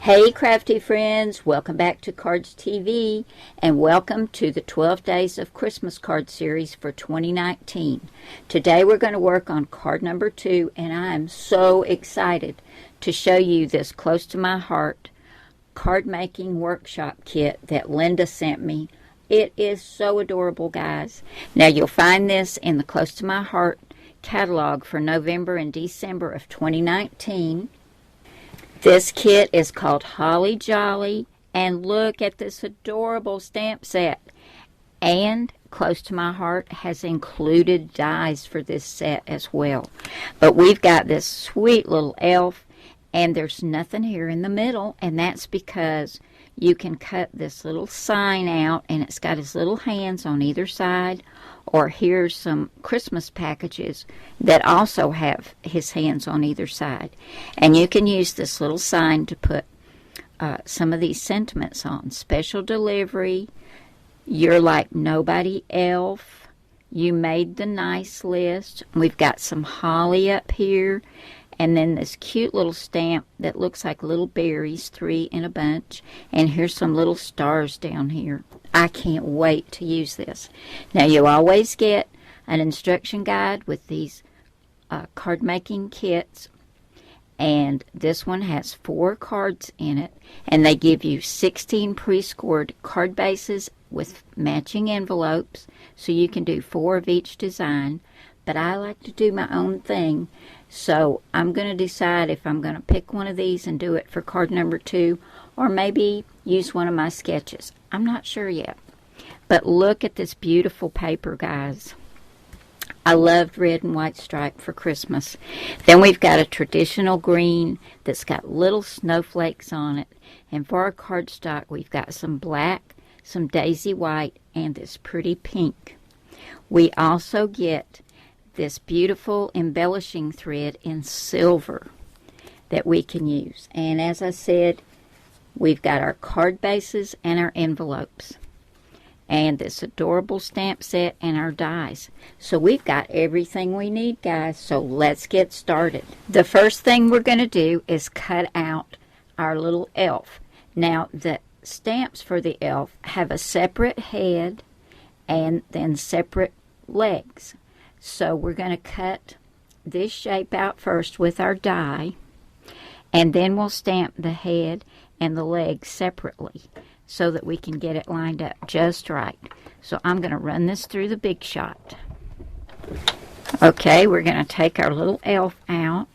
Hey crafty friends, welcome back to Cardz TV and welcome to the 12 Days of Christmas card series for 2019. Today we're going to work on card number 2 and I am so excited to show you this close to my heart card making workshop kit that Linda sent me. It is so adorable, guys. Now you'll find this in the Close to My Heart catalog for November and December of 2019. This kit is called Holly Jolly, and look at this adorable stamp set. And Close to My Heart has included dies for this set as well. But we've got this sweet little elf, and there's nothing here in the middle, and that's because you can cut this little sign out, and it's got his little hands on either side. Or here's some Christmas packages that also have his hands on either side. And you can use this little sign to put some of these sentiments on. Special delivery, you're like nobody elf, you made the nice list. We've got some holly up here. And then this cute little stamp that looks like little berries, 3 in a bunch. And here's some little stars down here. I can't wait to use this. Now, you always get an instruction guide with these card making kits. And this one has 4 cards in it. And they give you 16 pre-scored card bases with matching envelopes. So you can do 4 of each design. But I like to do my own thing. So I'm going to decide if I'm going to pick one of these and do it for card number 2, or maybe use one of my sketches. I'm not sure yet. But look at this beautiful paper, guys. I loved red and white stripe for Christmas. Then we've got a traditional green that's got little snowflakes on it. And for our cardstock, we've got some black, some daisy white, and this pretty pink. We also get this beautiful embellishing thread in silver that we can use. And as I said, we've got our card bases and our envelopes. And this adorable stamp set and our dies. So we've got everything we need, guys. So let's get started. The first thing we're going to do is cut out our little elf. Now, the stamps for the elf have a separate head and then separate legs. So we're going to cut this shape out first with our die, and then we'll stamp the head and the legs separately so that we can get it lined up just right. So I'm going to run this through the Big Shot. Okay, we're going to take our little elf out,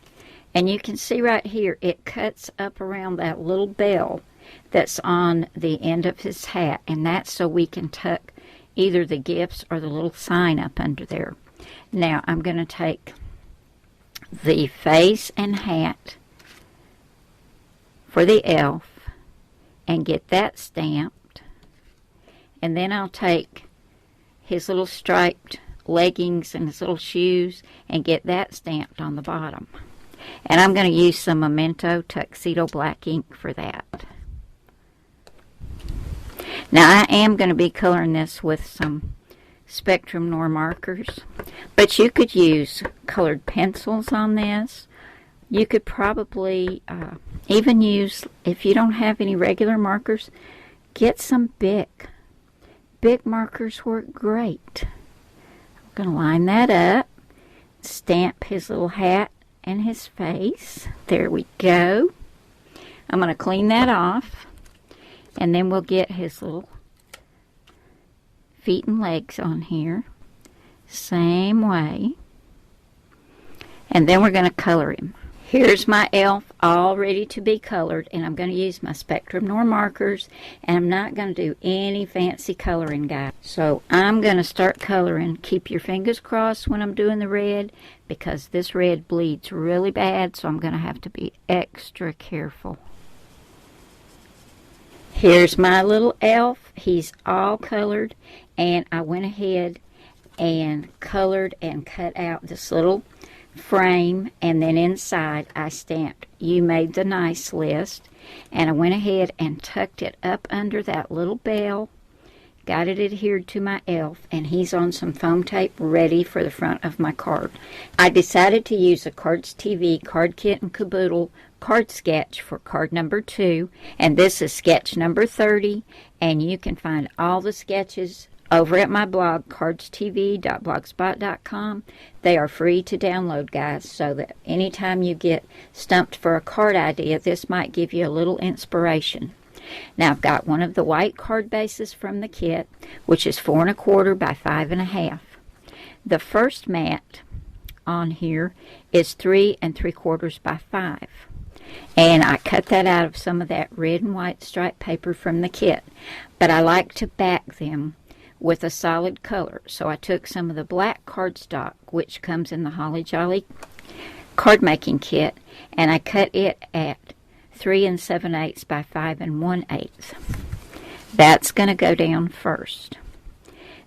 and you can see right here it cuts up around that little bell that's on the end of his hat, and that's so we can tuck either the gifts or the little sign up under there. Now, I'm going to take the face and hat for the elf and get that stamped. And then I'll take his little striped leggings and his little shoes and get that stamped on the bottom. And I'm going to use some Memento Tuxedo Black ink for that. Now, I am going to be coloring this with some Spectrum Noir markers, but you could use colored pencils on this. You could probably even use, if you don't have any regular markers, get some Bic. Bic markers work great. I'm going to line that up, stamp his little hat and his face. There we go. I'm going to clean that off, and then we'll get his little feet and legs on here, same way, and then we're going to color him. Here's my elf all ready to be colored, and I'm going to use my Spectrum Noir markers, and I'm not going to do any fancy coloring, guys. So I'm going to start coloring. Keep your fingers crossed when I'm doing the red, because this red bleeds really bad, so I'm going to have to be extra careful. Here's my little elf. He's all colored, and I went ahead and colored and cut out this little frame, and then inside I stamped "You Made the Nice List," and I went ahead and tucked it up under that little bell, got it adhered to my elf, and he's on some foam tape ready for the front of my card. I decided to use a Cardz TV Card Kit and Caboodle card sketch for card number 2, and this is sketch number 30, and you can find all the sketches over at my blog, cardstv.blogspot.com. They are free to download, guys, so that anytime you get stumped for a card idea, this might give you a little inspiration. Now, I've got one of the white card bases from the kit, which is 4 1/4 by 5 1/2. The first mat on here is 3 3/4 by 5. And I cut that out of some of that red and white striped paper from the kit. But I like to back them with a solid color. So I took some of the black cardstock, which comes in the Holly Jolly card making kit, and I cut it at 3 7/8 by 5 1/8. That's going to go down first.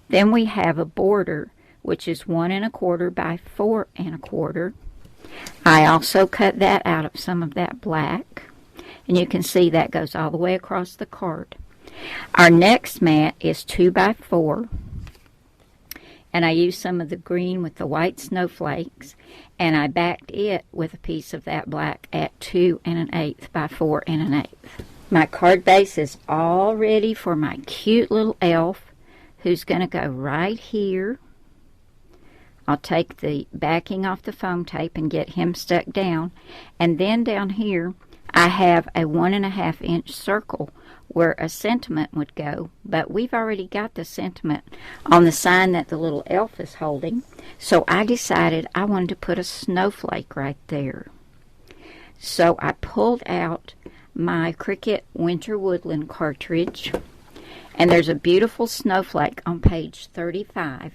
Then we have a border, which is 1 1/4 by 4 1/4. I also cut that out of some of that black, and you can see that goes all the way across the card. Our next mat is 2 by 4, and I used some of the green with the white snowflakes, and I backed it with a piece of that black at 2 1/8 by 4 1/8. My card base is all ready for my cute little elf, who's going to go right here. I'll take the backing off the foam tape and get him stuck down, and then down here I have a 1 1/2 inch circle where a sentiment would go, but we've already got the sentiment on the sign that the little elf is holding, so I decided I wanted to put a snowflake right there. So I pulled out my Cricut Winter Woodland cartridge, and there's a beautiful snowflake on page 35,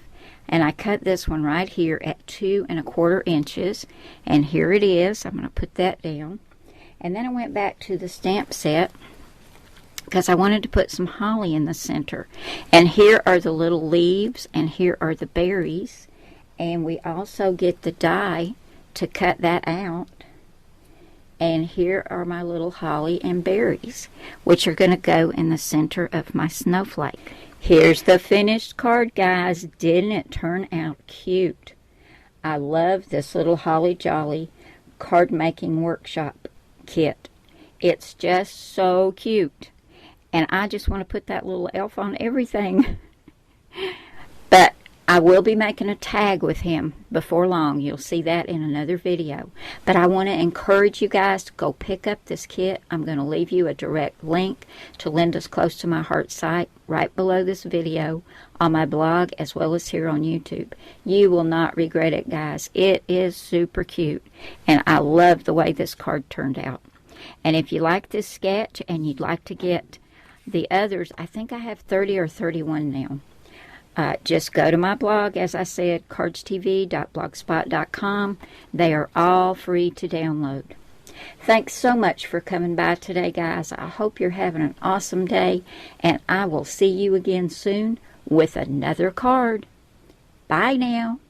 and I cut this one right here at 2 1/4 inches, and here it is. I'm going to put that down. And then I went back to the stamp set because I wanted to put some holly in the center. And here are the little leaves, and here are the berries. And we also get the die to cut that out. And here are my little holly and berries, which are going to go in the center of my snowflake. Here's the finished card, guys. Didn't it turn out cute? I love this little Holly Jolly card making workshop kit. It's just so cute. And I just want to put that little elf on everything. But I will be making a tag with him before long. You'll see that in another video. But I want to encourage you guys to go pick up this kit. I'm going to leave you a direct link to Linda's Close to My Heart site right below this video on my blog as well as here on YouTube. You will not regret it, guys. It is super cute. And I love the way this card turned out. And if you like this sketch and you'd like to get the others, I think I have 30 or 31 now. Just go to my blog, as I said, cardstv.blogspot.com. They are all free to download. Thanks so much for coming by today, guys. I hope you're having an awesome day, and I will see you again soon with another card. Bye now.